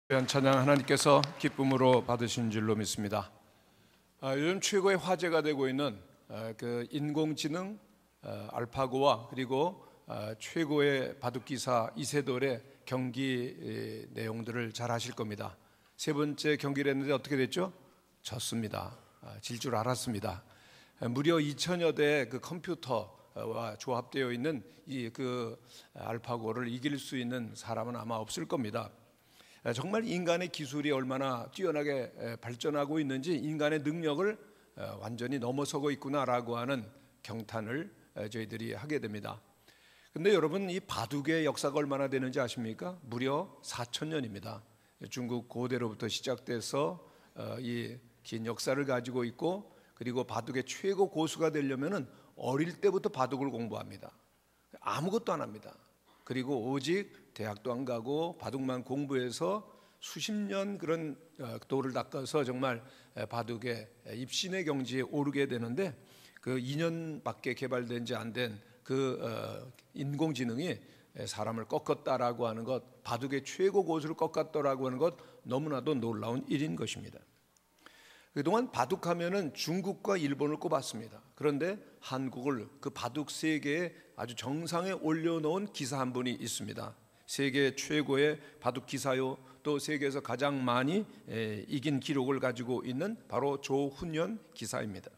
귀한 찬양 하나님께서 기쁨으로 받으신 줄로 믿습니다. 요즘 최고의 화제가 되고 있는 그 인공지능 알파고와 그리고 최고의 바둑기사 이세돌의 경기 내용들을 잘 아실 겁니다. 세 번째 경기를 했는데 어떻게 됐죠? 졌습니다. 질 줄 알았습니다. 무려 2000여 대의 그 컴퓨터와 조합되어 있는 이 그 알파고를 이길 수 있는 사람은 아마 없을 겁니다. 정말 인간의 기술이 얼마나 뛰어나게 발전하고 있는지 인간의 능력을 완전히 넘어서고 있구나라고 하는 경탄을 저희들이 하게 됩니다. 근데 여러분, 이 바둑의 역사가 얼마나 되는지 아십니까? 무려 4000년입니다. 중국 고대로부터 시작돼서 이 긴 역사를 가지고 있고, 그리고 바둑의 최고 고수가 되려면은 어릴 때부터 바둑을 공부합니다. 아무것도 안 합니다. 그리고 오직 대학도 안 가고 바둑만 공부해서 수십 년 그런 도를 닦아서 정말 바둑의 입신의 경지에 오르게 되는데, 그 2년밖에 개발된 지 안 된 그 인공지능이 사람을 꺾었다라고 하는 것, 바둑의 최고 고수를 꺾었다라고 하는 것, 너무나도 놀라운 일인 것입니다. 그동안 바둑하면은 중국과 일본을 꼽았습니다. 그런데 한국을 그 바둑 세계의 아주 정상에 올려놓은 기사 한 분이 있습니다. 세계 최고의 바둑 기사요, 또 세계에서 가장 많이 이긴 기록을 가지고 있는 바로 조훈현 기사입니다.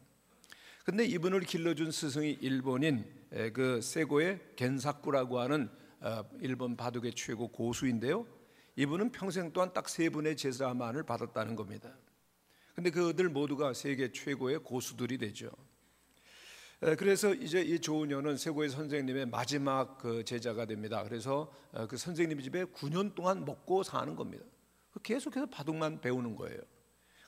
근데 이분을 길러준 스승이 일본인 그 세고의 겐사쿠라고 하는 일본 바둑의 최고 고수인데요, 이분은 평생 동안 딱 세 분의 제자만을 받았다는 겁니다. 근데 그들 모두가 세계 최고의 고수들이 되죠. 그래서 이제 이 조훈현은 세고의 선생님의 마지막 그 제자가 됩니다. 그래서 그 선생님 집에 9년 동안 먹고 사는 겁니다. 계속해서 바둑만 배우는 거예요.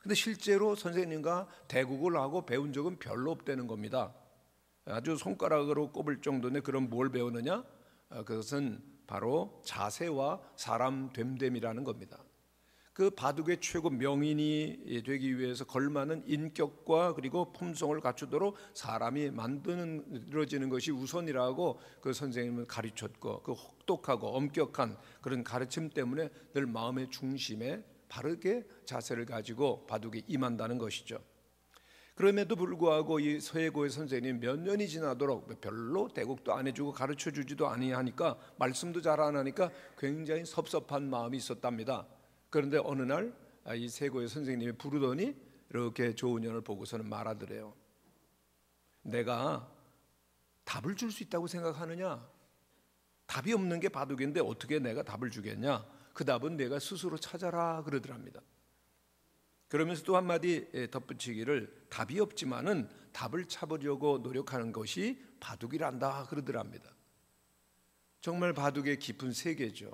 근데 실제로 선생님과 대국을 하고 배운 적은 별로 없다는 겁니다. 아주 손가락으로 꼽을 정도인데, 그럼 뭘 배우느냐? 그것은 바로 자세와 사람 됨됨이라는 겁니다. 그 바둑의 최고 명인이 되기 위해서 걸맞는 인격과 그리고 품성을 갖추도록 사람이 만들어지는 것이 우선이라고 그 선생님은 가르쳤고, 그 혹독하고 엄격한 그런 가르침 때문에 늘 마음의 중심에 바르게 자세를 가지고 바둑에 임한다는 것이죠. 그럼에도 불구하고 이 서예고의 선생님 몇 년이 지나도록 별로 대국도 안 해주고 가르쳐주지도 아니하니까, 말씀도 잘 안 하니까 굉장히 섭섭한 마음이 있었답니다. 그런데 어느 날 이 세고의 선생님이 부르더니 이렇게 조훈현을 보고서는 말하더래요. 내가 답을 줄 수 있다고 생각하느냐? 답이 없는 게 바둑인데 어떻게 내가 답을 주겠냐? 그 답은 내가 스스로 찾아라 그러더랍니다. 그러면서 또 한마디 덧붙이기를, 답이 없지만은 답을 찾으려고 노력하는 것이 바둑이란다 그러더랍니다. 정말 바둑의 깊은 세계죠.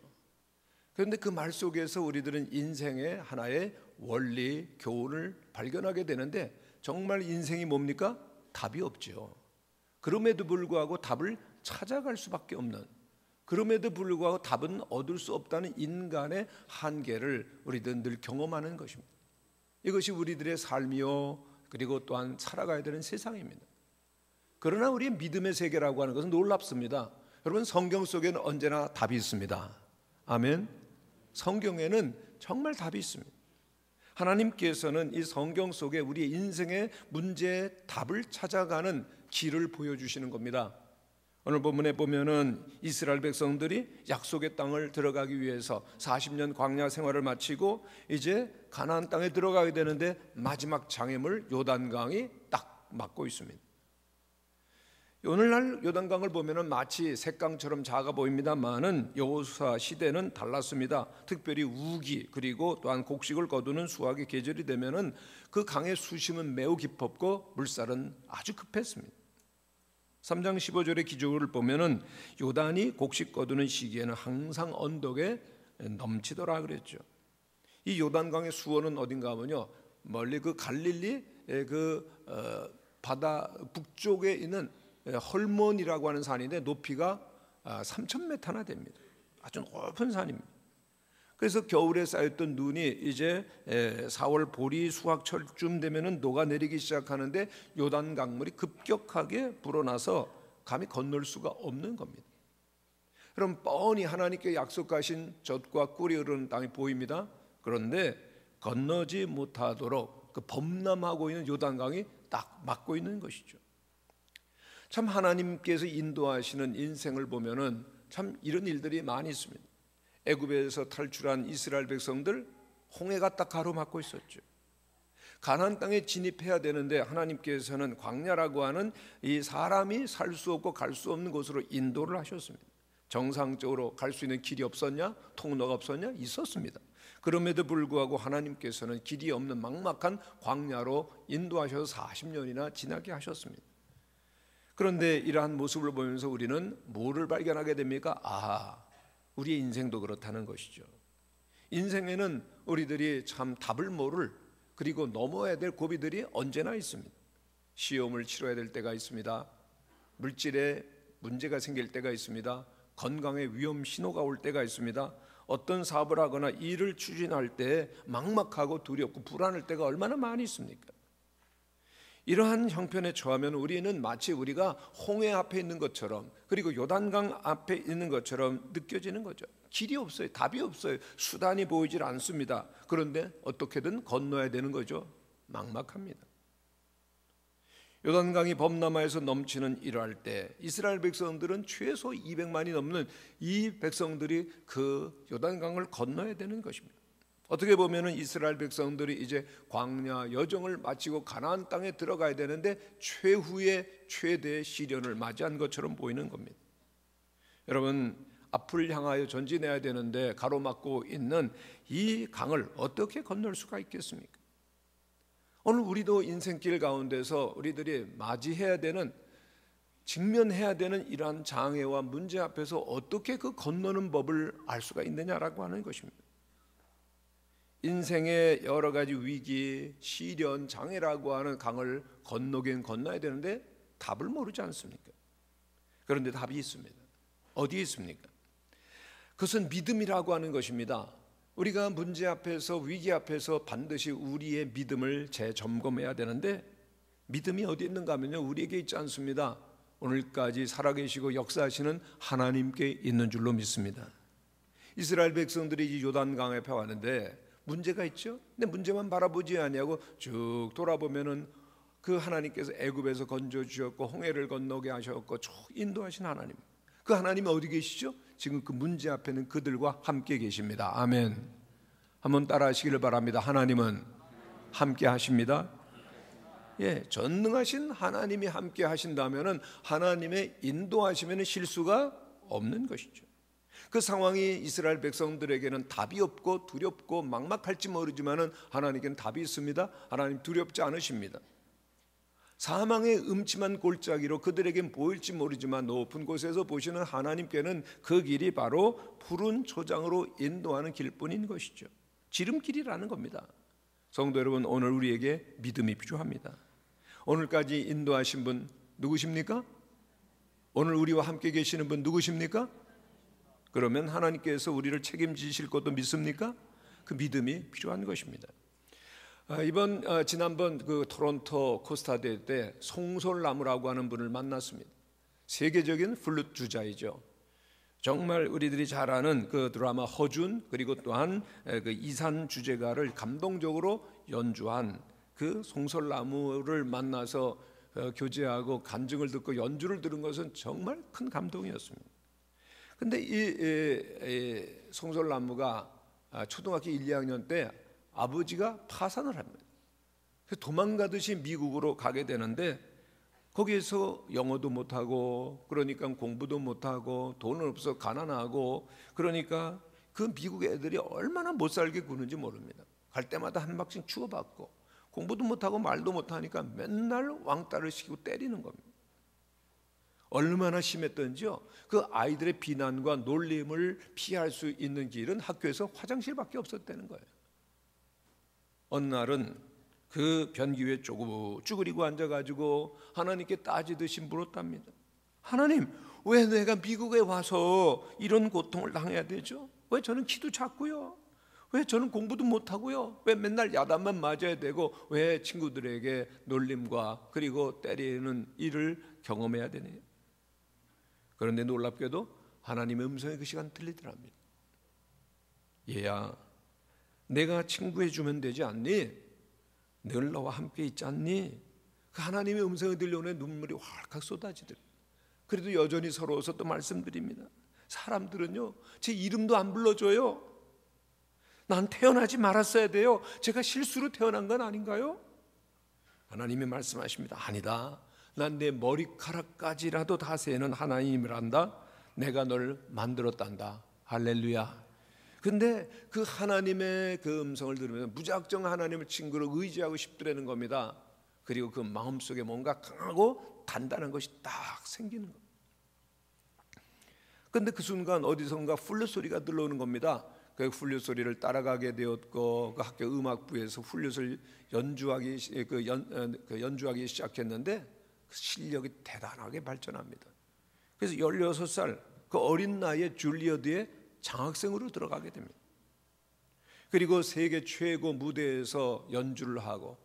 그런데 그 말 속에서 우리들은 인생의 하나의 원리, 교훈을 발견하게 되는데, 정말 인생이 뭡니까? 답이 없죠. 그럼에도 불구하고 답을 찾아갈 수밖에 없는, 그럼에도 불구하고 답은 얻을 수 없다는 인간의 한계를 우리들은 늘 경험하는 것입니다. 이것이 우리들의 삶이요, 그리고 또한 살아가야 되는 세상입니다. 그러나 우리의 믿음의 세계라고 하는 것은 놀랍습니다. 여러분, 성경 속에는 언제나 답이 있습니다. 아멘. 성경에는 정말 답이 있습니다. 하나님께서는 이 성경 속에 우리의 인생의 문제의 답을 찾아가는 길을 보여주시는 겁니다. 오늘 본문에 보면은 이스라엘 백성들이 약속의 땅을 들어가기 위해서 40년 광야 생활을 마치고 이제 가나안 땅에 들어가게 되는데, 마지막 장애물 요단강이 딱 막고 있습니다. 오늘날 요단강을 보면은 마치 색강처럼 작아 보입니다만은 여호수아 시대는 달랐습니다. 특별히 우기 그리고 또한 곡식을 거두는 수확의 계절이 되면은 그 강의 수심은 매우 깊었고 물살은 아주 급했습니다. 3장 15절의 기록을 보면은 요단이 곡식 거두는 시기에는 항상 언덕에 넘치더라 그랬죠. 이 요단강의 수원은 어딘가 하면요, 멀리 그 갈릴리 바다 북쪽에 있는 헐몬이라고 하는 산인데 높이가 3,000m나 됩니다. 아주 높은 산입니다. 그래서 겨울에 쌓였던 눈이 이제 4월 보리 수확철쯤 되면은 녹아내리기 시작하는데, 요단 강물이 급격하게 불어나서 감히 건널 수가 없는 겁니다. 그럼 뻔히 하나님께 약속하신 젖과 꿀이 흐르는 땅이 보입니다. 그런데 건너지 못하도록 그 범람하고 있는 요단강이 딱 막고 있는 것이죠. 참 하나님께서 인도하시는 인생을 보면은 참 이런 일들이 많이 있습니다. 애굽에서 탈출한 이스라엘 백성들, 홍해가 딱 가로막고 있었죠. 가나안 땅에 진입해야 되는데 하나님께서는 광야라고 하는 이 사람이 살 수 없고 갈 수 없는 곳으로 인도를 하셨습니다. 정상적으로 갈 수 있는 길이 없었냐? 통로가 없었냐? 있었습니다. 그럼에도 불구하고 하나님께서는 길이 없는 막막한 광야로 인도하셔서 40년이나 지나게 하셨습니다. 그런데 이러한 모습을 보면서 우리는 뭐를 발견하게 됩니까? 우리의 인생도 그렇다는 것이죠. 인생에는 우리들이 참 답을 모를, 그리고 넘어야 될 고비들이 언제나 있습니다. 시험을 치러야 될 때가 있습니다. 물질에 문제가 생길 때가 있습니다. 건강에 위험 신호가 올 때가 있습니다. 어떤 사업을 하거나 일을 추진할 때 막막하고 두렵고 불안할 때가 얼마나 많이 있습니까? 이러한 형편에 처하면 우리는 마치 우리가 홍해 앞에 있는 것처럼, 그리고 요단강 앞에 있는 것처럼 느껴지는 거죠. 길이 없어요. 답이 없어요. 수단이 보이질 않습니다. 그런데 어떻게든 건너야 되는 거죠. 막막합니다. 요단강이 범람하에서 넘치는 이러할 때 이스라엘 백성들은 최소 200만이 넘는 이 백성들이 그 요단강을 건너야 되는 것입니다. 어떻게 보면은 이스라엘 백성들이 이제 광야 여정을 마치고 가나안 땅에 들어가야 되는데 최후의 최대의 시련을 맞이한 것처럼 보이는 겁니다. 여러분, 앞을 향하여 전진해야 되는데 가로막고 있는 이 강을 어떻게 건널 수가 있겠습니까? 오늘 우리도 인생길 가운데서 우리들이 맞이해야 되는, 직면해야 되는 이러한 장애와 문제 앞에서 어떻게 그 건너는 법을 알 수가 있느냐라고 하는 것입니다. 인생의 여러 가지 위기, 시련, 장애라고 하는 강을 건너긴 건너야 되는데 답을 모르지 않습니까? 그런데 답이 있습니다. 어디에 있습니까? 그것은 믿음이라고 하는 것입니다. 우리가 문제 앞에서, 위기 앞에서 반드시 우리의 믿음을 재점검해야 되는데, 믿음이 어디 있는가 하면요, 우리에게 있지 않습니다. 오늘까지 살아계시고 역사하시는 하나님께 있는 줄로 믿습니다. 이스라엘 백성들이 이 요단강 앞에 왔는데 문제가 있죠. 근데 문제만 바라보지 아니하고 쭉 돌아보면은 그 하나님께서 애굽에서 건져 주셨고 홍해를 건너게 하셨고 쭉 인도하신 하나님, 그 하나님이 어디 계시죠? 지금 그 문제 앞에는 그들과 함께 계십니다. 아멘. 한번 따라하시기를 바랍니다. 하나님은 함께 하십니다. 예, 전능하신 하나님이 함께 하신다면은 하나님의 인도하시면 실수가 없는 것이죠. 그 상황이 이스라엘 백성들에게는 답이 없고 두렵고 막막할지 모르지만은 하나님께는 답이 있습니다. 하나님 두렵지 않으십니다. 사망의 음침한 골짜기로 그들에겐 보일지 모르지만 높은 곳에서 보시는 하나님께는 그 길이 바로 푸른 초장으로 인도하는 길뿐인 것이죠. 지름길이라는 겁니다. 성도 여러분, 오늘 우리에게 믿음이 필요합니다. 오늘까지 인도하신 분 누구십니까? 오늘 우리와 함께 계시는 분 누구십니까? 그러면 하나님께서 우리를 책임지실 것도 믿습니까? 그 믿음이 필요한 것입니다. 지난번 그 토론토 코스타대 때 송솔나무라고 하는 분을 만났습니다. 세계적인 플룻 주자이죠. 정말 우리들이 잘 아는 그 드라마 허준, 그리고 또한 그 이산 주제가를 감동적으로 연주한 그 송솔나무를 만나서 교제하고 간증을 듣고 연주를 들은 것은 정말 큰 감동이었습니다. 근데 이 송솔나무가 초등학교 1, 2학년 때 아버지가 파산을 합니다. 도망가듯이 미국으로 가게 되는데 거기에서 영어도 못하고, 그러니까 공부도 못하고, 돈은 없어 가난하고, 그러니까 그 미국 애들이 얼마나 못 살게 구는지 모릅니다. 갈 때마다 한 박씩 주워받고, 공부도 못하고 말도 못하니까 맨날 왕따를 시키고 때리는 겁니다. 얼마나 심했던지요. 그 아이들의 비난과 놀림을 피할 수 있는 길은 학교에서 화장실밖에 없었다는 거예요. 어느 날은 그 변기 위에 쭈그리고 앉아가지고 하나님께 따지듯이 물었답니다. 하나님, 왜 내가 미국에 와서 이런 고통을 당해야 되죠? 왜 저는 키도 작고요? 왜 저는 공부도 못하고요? 왜 맨날 야단만 맞아야 되고, 왜 친구들에게 놀림과 그리고 때리는 일을 경험해야 되네요? 그런데 놀랍게도 하나님의 음성이 그 시간 들리더랍니다. 얘야, 내가 친구해 주면 되지 않니? 늘 너와 함께 있지 않니? 그 하나님의 음성이 들려오니 눈물이 활칵 쏟아지더라. 그래도 여전히 서러워서 또 말씀드립니다. 사람들은요, 제 이름도 안 불러줘요. 난 태어나지 말았어야 돼요. 제가 실수로 태어난 건 아닌가요? 하나님이 말씀하십니다. 아니다. 난 내 머리카락까지라도 다 세는 하나님을 안다. 내가 널 만들었단다. 할렐루야. 근데 그 하나님의 그 음성을 들으면서 무작정 하나님을 친구로 의지하고 싶더라는 겁니다. 그리고 그 마음속에 뭔가 강하고 단단한 것이 딱 생기는 겁니다. 근데 그 순간 어디선가 플룻 소리가 들려오는 겁니다. 그 플룻 소리를 따라가게 되었고, 그 학교 음악부에서 플룻을 연주하기 시작했는데 그 실력이 대단하게 발전합니다. 그래서 16살 그 어린 나이에 줄리어드의 장학생으로 들어가게 됩니다. 그리고 세계 최고 무대에서 연주를 하고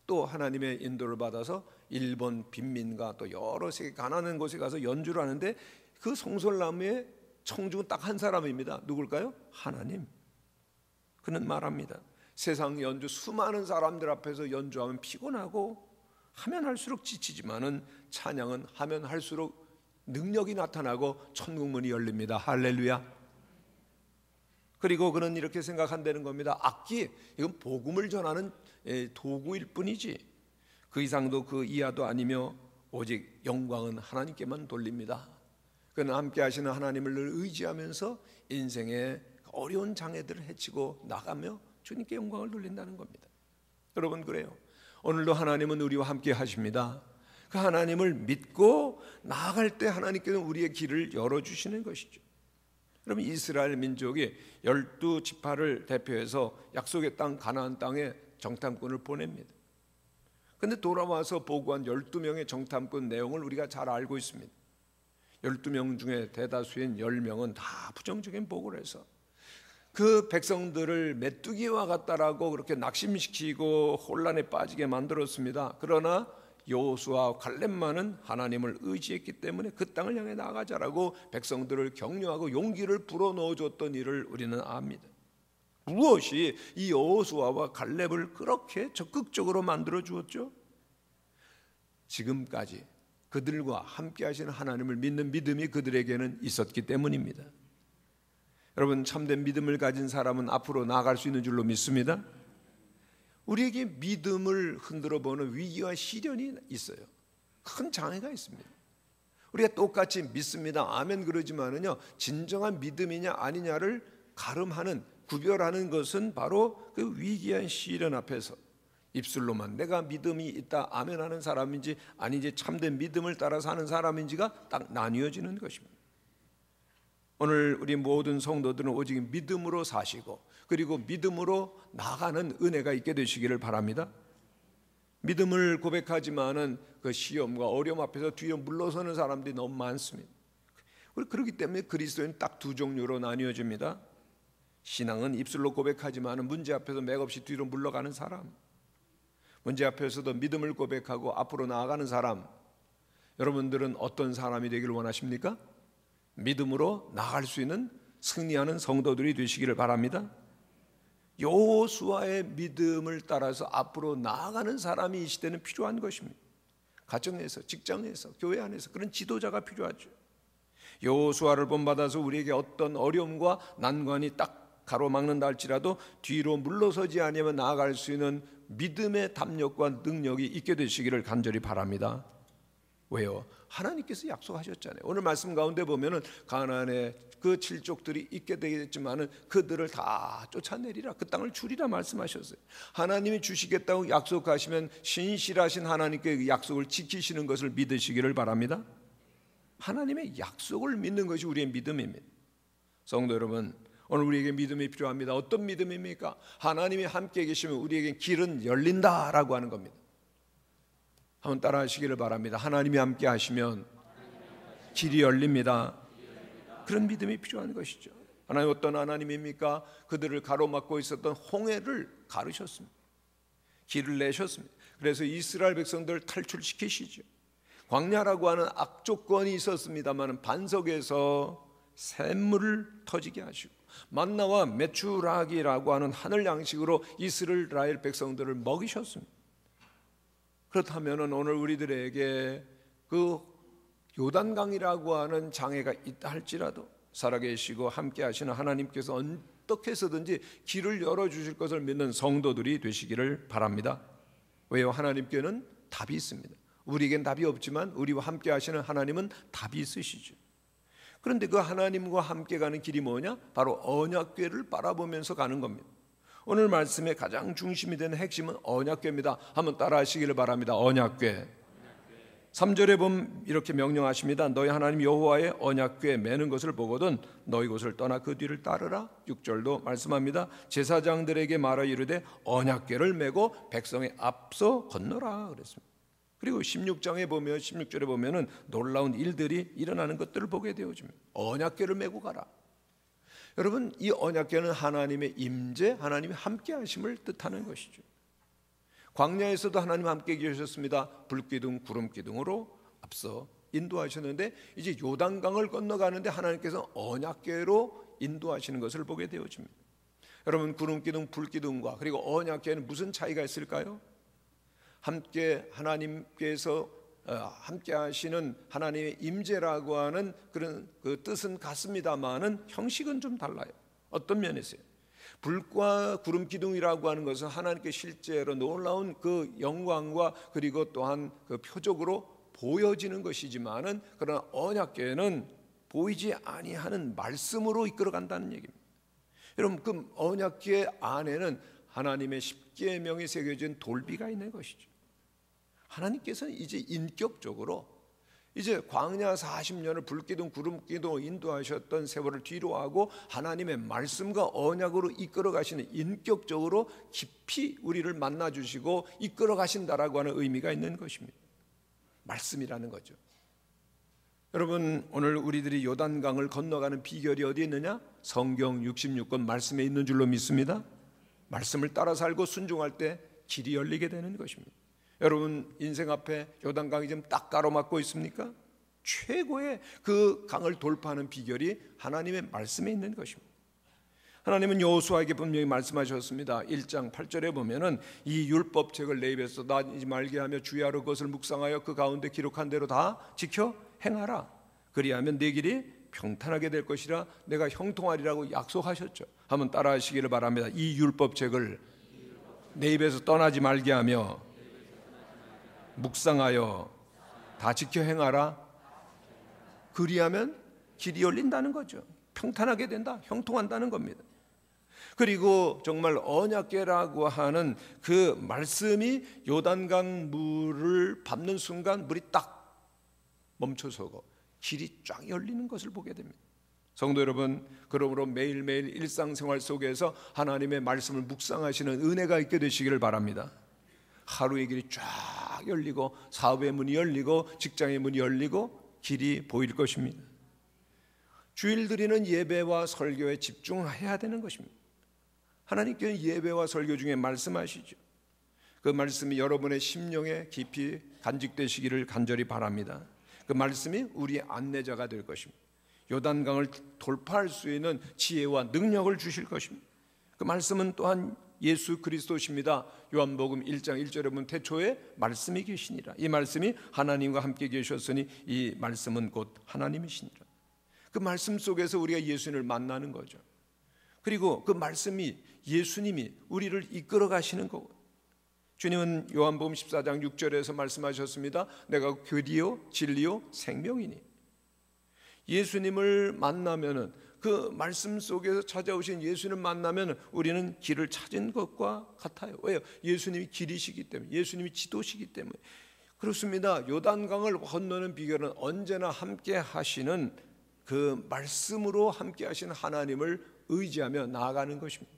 또 하나님의 인도를 받아서 일본 빈민가 또 여러 세계 가난한 곳에 가서 연주를 하는데 그 송솔나무의 청중은 딱 한 사람입니다. 누굴까요? 하나님. 그는 말합니다. 세상 연주 수많은 사람들 앞에서 연주하면 피곤하고 하면 할수록 지치지만은 찬양은 하면 할수록 능력이 나타나고 천국문이 열립니다. 할렐루야. 그리고 그는 이렇게 생각한다는 겁니다. 악기, 이건 복음을 전하는 도구일 뿐이지 그 이상도 그 이하도 아니며 오직 영광은 하나님께만 돌립니다. 그는 함께 하시는 하나님을 늘 의지하면서 인생의 어려운 장애들을 헤치고 나가며 주님께 영광을 돌린다는 겁니다. 여러분, 그래요. 오늘도 하나님은 우리와 함께 하십니다. 그 하나님을 믿고 나아갈 때 하나님께서 우리의 길을 열어주시는 것이죠. 여러분, 이스라엘 민족이 12지파를 대표해서 약속의 땅 가나안 땅에 정탐꾼을 보냅니다. 그런데 돌아와서 보고한 12명의 정탐꾼 내용을 우리가 잘 알고 있습니다. 12명 중에 대다수인 10명은 다 부정적인 보고를 해서 그 백성들을 메뚜기와 같다라고 그렇게 낙심시키고 혼란에 빠지게 만들었습니다. 그러나 여호수아와 갈렙만은 하나님을 의지했기 때문에 그 땅을 향해 나가자라고 백성들을 격려하고 용기를 불어넣어줬던 일을 우리는 압니다. 무엇이 이 여호수아와 갈렙을 그렇게 적극적으로 만들어 주었죠? 지금까지 그들과 함께 하시는 하나님을 믿는 믿음이 그들에게는 있었기 때문입니다. 여러분, 참된 믿음을 가진 사람은 앞으로 나아갈 수 있는 줄로 믿습니다. 우리에게 믿음을 흔들어 보는 위기와 시련이 있어요. 큰 장애가 있습니다. 우리가 똑같이 믿습니다, 아멘 그러지만은요, 진정한 믿음이냐 아니냐를 가름하는, 구별하는 것은 바로 그 위기한 시련 앞에서 입술로만 내가 믿음이 있다 아멘하는 사람인지 아니지 참된 믿음을 따라 사는 사람인지가 딱 나뉘어지는 것입니다. 오늘 우리 모든 성도들은 오직 믿음으로 사시고 그리고 믿음으로 나가는 은혜가 있게 되시기를 바랍니다. 믿음을 고백하지만은 그 시험과 어려움 앞에서 뒤로 물러서는 사람들이 너무 많습니다. 그렇기 때문에 그리스도인 딱 두 종류로 나뉘어집니다. 신앙은 입술로 고백하지만은 문제 앞에서 맥없이 뒤로 물러가는 사람, 문제 앞에서도 믿음을 고백하고 앞으로 나아가는 사람. 여러분들은 어떤 사람이 되기를 원하십니까? 믿음으로 나아갈 수 있는 승리하는 성도들이 되시기를 바랍니다. 여호수아의 믿음을 따라서 앞으로 나아가는 사람이 이 시대는 필요한 것입니다. 가정에서, 직장에서, 교회 안에서 그런 지도자가 필요하죠. 여호수아를 본받아서 우리에게 어떤 어려움과 난관이 딱 가로막는다 할지라도 뒤로 물러서지 아니하면 나아갈 수 있는 믿음의 담력과 능력이 있게 되시기를 간절히 바랍니다. 왜요? 하나님께서 약속하셨잖아요. 오늘 말씀 가운데 보면은 가나안의 그 칠족들이 있게 되겠지만은 그들을 다 쫓아내리라, 그 땅을 주리라 말씀하셨어요. 하나님이 주시겠다고 약속하시면 신실하신 하나님께 그 약속을 지키시는 것을 믿으시기를 바랍니다. 하나님의 약속을 믿는 것이 우리의 믿음입니다. 성도 여러분, 오늘 우리에게 믿음이 필요합니다. 어떤 믿음입니까? 하나님이 함께 계시면 우리에게 길은 열린다라고 하는 겁니다. 한번 따라 하시기를 바랍니다. 하나님이 함께 하시면 길이 열립니다. 그런 믿음이 필요한 것이죠. 하나님 어떤 하나님입니까? 그들을 가로막고 있었던 홍해를 가르셨습니다. 길을 내셨습니다. 그래서 이스라엘 백성들을 탈출시키시죠. 광야라고 하는 악조건이 있었습니다만 반석에서 샘물을 터지게 하시고 만나와 메추라기라고 하는 하늘 양식으로 이스라엘 백성들을 먹이셨습니다. 그렇다면 오늘 우리들에게 그 요단강이라고 하는 장애가 있다 할지라도 살아계시고 함께 하시는 하나님께서 어떻게 해서든지 길을 열어주실 것을 믿는 성도들이 되시기를 바랍니다. 왜요? 하나님께는 답이 있습니다. 우리에겐 답이 없지만 우리와 함께 하시는 하나님은 답이 있으시죠. 그런데 그 하나님과 함께 가는 길이 뭐냐? 바로 언약궤를 바라보면서 가는 겁니다. 오늘 말씀의 가장 중심이 되는 핵심은 언약궤입니다. 한번 따라 하시기를 바랍니다. 언약궤. 3절에 보면 이렇게 명령하십니다. 너희 하나님 여호와의 언약궤에 매는 것을 보거든 너희 곳을 떠나 그 뒤를 따르라. 6절도 말씀합니다. 제사장들에게 말하 이르되 언약궤를 메고 백성의 앞서 건너라 그랬습니다. 그리고 16절에 보면은 놀라운 일들이 일어나는 것들을 보게 되어집니다. 언약궤를 메고 가라. 여러분, 이 언약궤는 하나님의 임재, 하나님의 함께 하심을 뜻하는 것이죠. 광야에서도 하나님 함께 계셨습니다. 불기둥, 구름기둥으로 앞서 인도하셨는데 이제 요단강을 건너가는데 하나님께서 언약궤로 인도하시는 것을 보게 되어집니다. 여러분, 구름기둥, 불기둥과 그리고 언약궤는 무슨 차이가 있을까요? 함께 하나님께서 함께 하시는 하나님의 임재라고 하는 그런 그 뜻은 같습니다만은 형식은 좀 달라요. 어떤 면에서요? 불과 구름 기둥이라고 하는 것은 하나님께 실제로 놀라운 그 영광과 그리고 또한 그 표적으로 보여지는 것이지만은 그러나 언약궤는 보이지 아니하는 말씀으로 이끌어간다는 얘기입니다. 여러분, 그 언약궤 안에는 하나님의 십계명이 새겨진 돌비가 있는 것이죠. 하나님께서는 이제 인격적으로 이제 광야 40년을 불기둥 구름기둥 인도하셨던 세월을 뒤로하고 하나님의 말씀과 언약으로 이끌어 가시는, 인격적으로 깊이 우리를 만나 주시고 이끌어 가신다라고 하는 의미가 있는 것입니다. 말씀이라는 거죠. 여러분, 오늘 우리들이 요단강을 건너가는 비결이 어디에 있느냐? 성경 66권 말씀에 있는 줄로 믿습니다. 말씀을 따라 살고 순종할 때 길이 열리게 되는 것입니다. 여러분, 인생 앞에 요단강이 지금 딱 가로막고 있습니까? 최고의 그 강을 돌파하는 비결이 하나님의 말씀에 있는 것입니다. 하나님은 여호수아에게 분명히 말씀하셨습니다. 1장 8절에 보면은 이 율법책을 내 입에서 나지 말게 하며 주야로 그것을 묵상하여 그 가운데 기록한 대로 다 지켜 행하라. 그리하면 내 길이 평탄하게 될 것이라 내가 형통하리라고 약속하셨죠. 한번 따라하시기를 바랍니다. 이 율법책을 내 입에서 떠나지 말게 하며 묵상하여 다 지켜 행하라. 그리하면 길이 열린다는 거죠. 평탄하게 된다, 형통한다는 겁니다. 그리고 정말 언약궤라고 하는 그 말씀이 요단강 물을 밟는 순간 물이 딱 멈춰서고 길이 쫙 열리는 것을 보게 됩니다. 성도 여러분, 그러므로 매일매일 일상생활 속에서 하나님의 말씀을 묵상하시는 은혜가 있게 되시기를 바랍니다. 하루의 길이 쫙 열리고 사업의 문이 열리고 직장의 문이 열리고 길이 보일 것입니다. 주일 드리는 예배와 설교에 집중해야 되는 것입니다. 하나님께는 예배와 설교 중에 말씀하시죠. 그 말씀이 여러분의 심령에 깊이 간직되시기를 간절히 바랍니다. 그 말씀이 우리의 안내자가 될 것입니다. 요단강을 돌파할 수 있는 지혜와 능력을 주실 것입니다. 그 말씀은 또한 예수 그리스도십니다. 요한복음 1장 1절에 보면 태초에 말씀이 계시니라. 이 말씀이 하나님과 함께 계셨으니 이 말씀은 곧 하나님이시니라. 그 말씀 속에서 우리가 예수님을 만나는 거죠. 그리고 그 말씀이 예수님이 우리를 이끌어 가시는 거고, 주님은 요한복음 14장 6절에서 말씀하셨습니다. 내가 교리요 진리요 생명이니. 예수님을 만나면은, 그 말씀 속에서 찾아오신 예수님을 만나면 우리는 길을 찾은 것과 같아요. 왜요? 예수님이 길이시기 때문에, 예수님이 지도시기 때문에. 그렇습니다. 요단강을 건너는 비결은 언제나 함께 하시는 그 말씀으로 함께 하시는 하나님을 의지하며 나아가는 것입니다.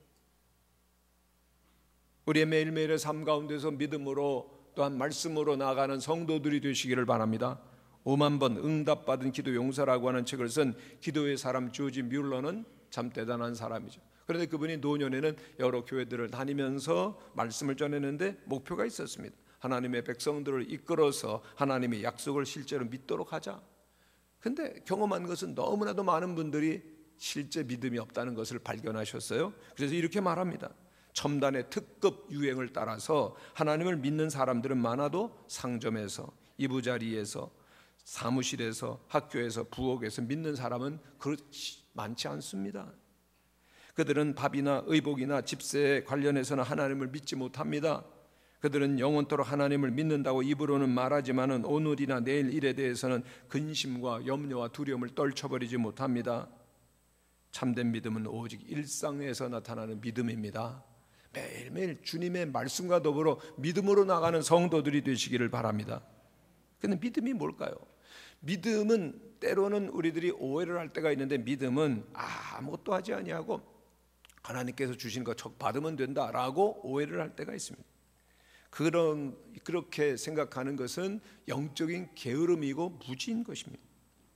우리의 매일매일의 삶 가운데서 믿음으로 또한 말씀으로 나아가는 성도들이 되시기를 바랍니다. 5만 번 응답받은 기도 용사라고 하는 책을 쓴 기도의 사람 조지 뮬러는 참 대단한 사람이죠. 그런데 그분이 노년에는 여러 교회들을 다니면서 말씀을 전했는데 목표가 있었습니다. 하나님의 백성들을 이끌어서 하나님의 약속을 실제로 믿도록 하자. 근데 경험한 것은 너무나도 많은 분들이 실제 믿음이 없다는 것을 발견하셨어요. 그래서 이렇게 말합니다. 첨단의 특급 유행을 따라서 하나님을 믿는 사람들은 많아도 상점에서, 이부자리에서, 사무실에서, 학교에서, 부엌에서 믿는 사람은 그렇지 많지 않습니다. 그들은 밥이나 의복이나 집세에 관련해서는 하나님을 믿지 못합니다. 그들은 영원토록 하나님을 믿는다고 입으로는 말하지만은 오늘이나 내일 일에 대해서는 근심과 염려와 두려움을 떨쳐버리지 못합니다. 참된 믿음은 오직 일상에서 나타나는 믿음입니다. 매일매일 주님의 말씀과 더불어 믿음으로 나가는 성도들이 되시기를 바랍니다. 근데 믿음이 뭘까요? 믿음은 때로는 우리들이 오해를 할 때가 있는데, 믿음은 아무것도 하지 아니하고 하나님께서 주신 것 받으면 된다라고 오해를 할 때가 있습니다. 그렇게 생각하는 것은 영적인 게으름이고 무지인 것입니다.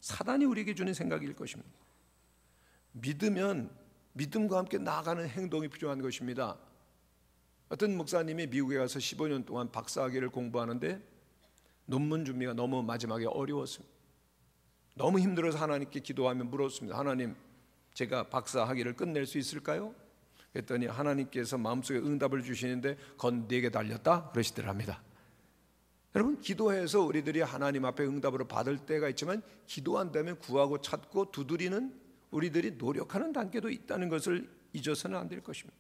사단이 우리에게 주는 생각일 것입니다. 믿으면 믿음과 함께 나아가는 행동이 필요한 것입니다. 어떤 목사님이 미국에 가서 15년 동안 박사학위를 공부하는데 논문 준비가 너무 마지막에 어려웠습니다. 너무 힘들어서 하나님께 기도하며 물었습니다. 하나님, 제가 박사학위를 끝낼 수 있을까요? 그랬더니 하나님께서 마음속에 응답을 주시는데 건 네게 달렸다 그러시더랍니다. 여러분, 기도해서 우리들이 하나님 앞에 응답으로 받을 때가 있지만, 기도한다면 구하고 찾고 두드리는 우리들이 노력하는 단계도 있다는 것을 잊어서는 안 될 것입니다.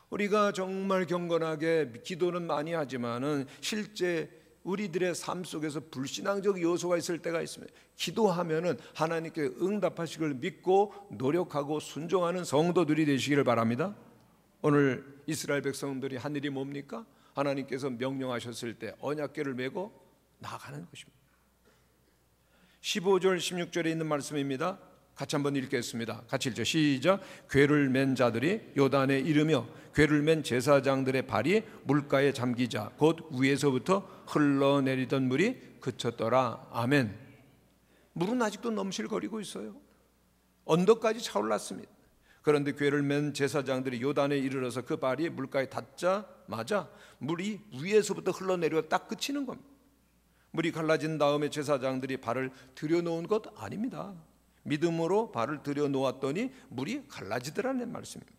우리가 정말 경건하게 기도는 많이 하지만은 실제 우리들의 삶 속에서 불신앙적 요소가 있을 때가 있습니다. 기도하면은 하나님께 응답하시기를 믿고 노력하고 순종하는 성도들이 되시기를 바랍니다. 오늘 이스라엘 백성들이 한 일이 뭡니까? 하나님께서 명령하셨을 때 언약궤를 메고 나가는 것입니다. 15절 16절에 있는 말씀입니다. 같이 한번 읽겠습니다. 같이 읽죠. 시작. 궤를 맨 자들이 요단에 이르며 궤를 맨 제사장들의 발이 물가에 잠기자 곧 위에서부터 흘러내리던 물이 그쳤더라. 아멘. 물은 아직도 넘실거리고 있어요. 언덕까지 차올랐습니다. 그런데 궤를 맨 제사장들이 요단에 이르러서 그 발이 물가에 닿자마자 물이 위에서부터 흘러내려 딱 그치는 겁니다. 물이 갈라진 다음에 제사장들이 발을 들여놓은 것 아닙니다. 믿음으로 발을 들여놓았더니 물이 갈라지더라는 말씀입니다.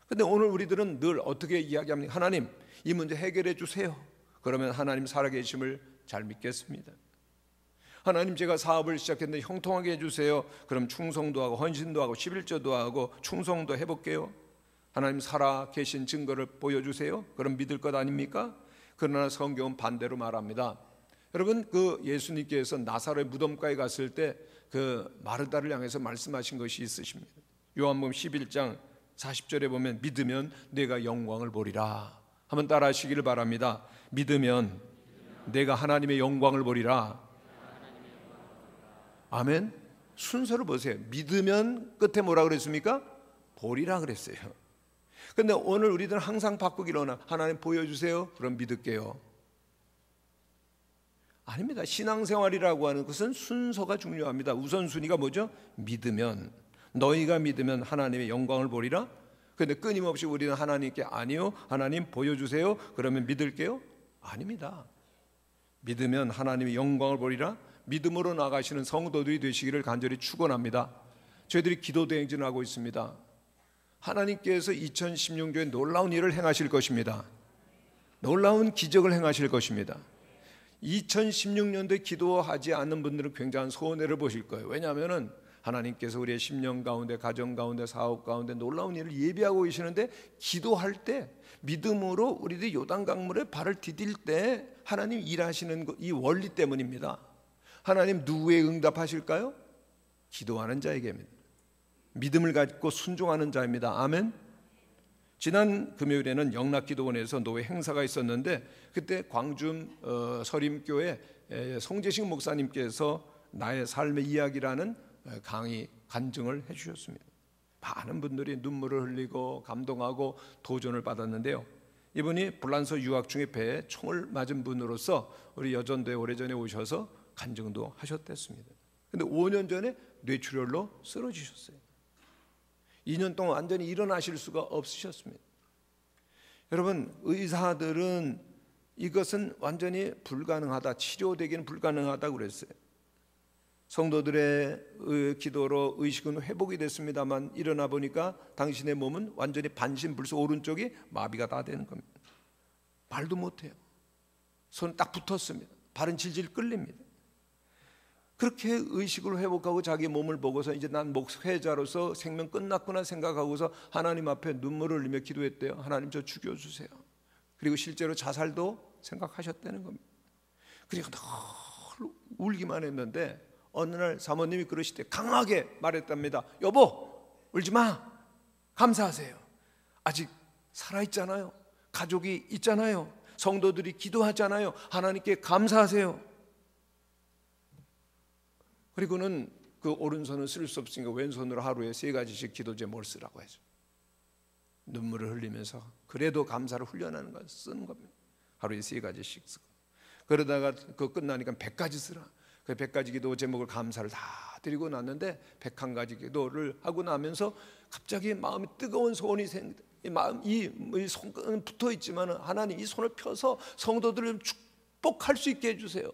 그런데 오늘 우리들은 늘 어떻게 이야기합니까? 하나님, 이 문제 해결해 주세요. 그러면 하나님 살아계심을 잘 믿겠습니다. 하나님, 제가 사업을 시작했는데 형통하게 해주세요. 그럼 충성도 하고 헌신도 하고 11조도 하고 충성도 해볼게요. 하나님 살아계신 증거를 보여주세요. 그럼 믿을 것 아닙니까? 그러나 성경은 반대로 말합니다. 여러분, 그 예수님께서 나사로의 무덤가에 갔을 때 그 마르다를 향해서 말씀하신 것이 있으십니다. 요한복음 11장 40절에 보면 믿으면 내가 영광을 보리라. 한번 따라 하시기를 바랍니다. 믿으면 내가 하나님의 영광을 보리라. 아멘. 순서를 보세요. 믿으면 끝에 뭐라 그랬습니까? 보리라 그랬어요. 그런데 오늘 우리들은 항상 바꾸기로 하나, 하나님 보여주세요. 그럼 믿을게요. 아닙니다. 신앙생활이라고 하는 것은 순서가 중요합니다. 우선순위가 뭐죠? 믿으면, 너희가 믿으면 하나님의 영광을 보리라. 그런데 끊임없이 우리는 하나님께 아니요, 하나님 보여주세요. 그러면 믿을게요? 아닙니다. 믿으면 하나님의 영광을 보리라. 믿음으로 나가시는 성도들이 되시기를 간절히 축원합니다. 저희들이 기도 대행진을 하고 있습니다. 하나님께서 2016년에 놀라운 일을 행하실 것입니다. 놀라운 기적을 행하실 것입니다. 2016년도에 기도하지 않는 분들은 굉장한 손해를 보실 거예요. 왜냐하면 하나님께서 우리의 심령 가운데, 가정 가운데, 사업 가운데 놀라운 일을 예비하고 계시는데, 기도할 때 믿음으로 우리들이 요단강물에 발을 디딜 때 하나님 일하시는 이 원리 때문입니다. 하나님 누구에 응답하실까요? 기도하는 자에게입니다. 믿음을 갖고 순종하는 자입니다. 아멘. 지난 금요일에는 영락기도원에서 노회 행사가 있었는데, 그때 광주 서림교회 송재식 목사님께서 나의 삶의 이야기라는 강의 간증을 해주셨습니다. 많은 분들이 눈물을 흘리고 감동하고 도전을 받았는데요, 이분이 불란서 유학 중에 배에 총을 맞은 분으로서 우리 여전도에 오래전에 오셔서 간증도 하셨댔습니다. 그런데 5년 전에 뇌출혈로 쓰러지셨어요. 2년 동안 완전히 일어나실 수가 없으셨습니다. 여러분, 의사들은 이것은 완전히 불가능하다, 치료되기는 불가능하다고 그랬어요. 성도들의 기도로 의식은 회복이 됐습니다만 일어나 보니까 당신의 몸은 완전히 반신불수, 오른쪽이 마비가 다 되는 겁니다. 말도 못해요. 손 딱 붙었습니다. 발은 질질 끌립니다. 그렇게 의식을 회복하고 자기 몸을 보고서 이제 난 목회자로서 생명 끝났구나 생각하고서 하나님 앞에 눈물을 흘리며 기도했대요. 하나님 저 죽여주세요. 그리고 실제로 자살도 생각하셨다는 겁니다. 그리고 늘 울기만 했는데 어느 날 사모님이 그러실 때 강하게 말했답니다. 여보, 울지 마. 감사하세요. 아직 살아있잖아요. 가족이 있잖아요. 성도들이 기도하잖아요. 하나님께 감사하세요. 그리고는 그 오른손은 쓸 수 없으니까 왼손으로 하루에 3가지씩 기도 제목을 쓰라고 해서 눈물을 흘리면서 그래도 감사를 훈련하는 걸 쓰는 겁니다. 하루에 3가지씩 쓰고 그러다가 그거 끝나니까 100가지 쓰라. 그 100가지 기도 제목을 감사를 다 드리고 났는데 101가지 기도를 하고 나면서 갑자기 마음이 뜨거운 소원이 생긴다. 이 손은 붙어 있지만 하나님 이 손을 펴서 성도들을 축복할 수 있게 해주세요.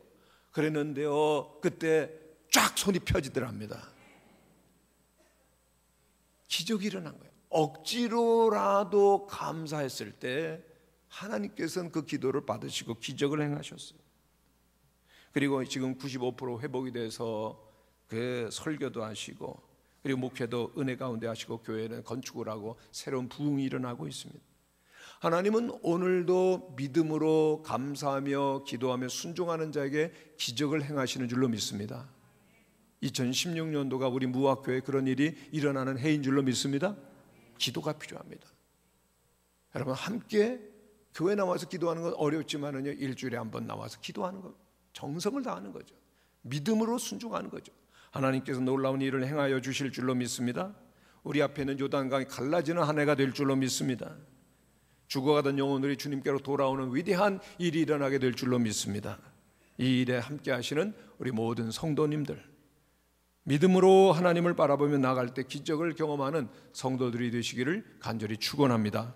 그랬는데요, 그때 쫙 손이 펴지더랍니다. 기적이 일어난 거예요. 억지로라도 감사했을 때 하나님께서는 그 기도를 받으시고 기적을 행하셨어요. 그리고 지금 95% 회복이 돼서 그 설교도 하시고 그리고 목회도 은혜 가운데 하시고 교회는 건축을 하고 새로운 부흥이 일어나고 있습니다. 하나님은 오늘도 믿음으로 감사하며 기도하며 순종하는 자에게 기적을 행하시는 줄로 믿습니다. 2016년도가 우리 무학교에 그런 일이 일어나는 해인 줄로 믿습니다. 기도가 필요합니다. 여러분 함께 교회 나와서 기도하는 건 어렵지만은요, 일주일에 한 번 나와서 기도하는 거 정성을 다하는 거죠. 믿음으로 순종하는 거죠. 하나님께서 놀라운 일을 행하여 주실 줄로 믿습니다. 우리 앞에는 요단강이 갈라지는 한 해가 될 줄로 믿습니다. 죽어가던 영혼들이 주님께로 돌아오는 위대한 일이 일어나게 될 줄로 믿습니다. 이 일에 함께 하시는 우리 모든 성도님들, 믿음으로 하나님을 바라보며 나아갈 때 기적을 경험하는 성도들이 되시기를 간절히 축원합니다.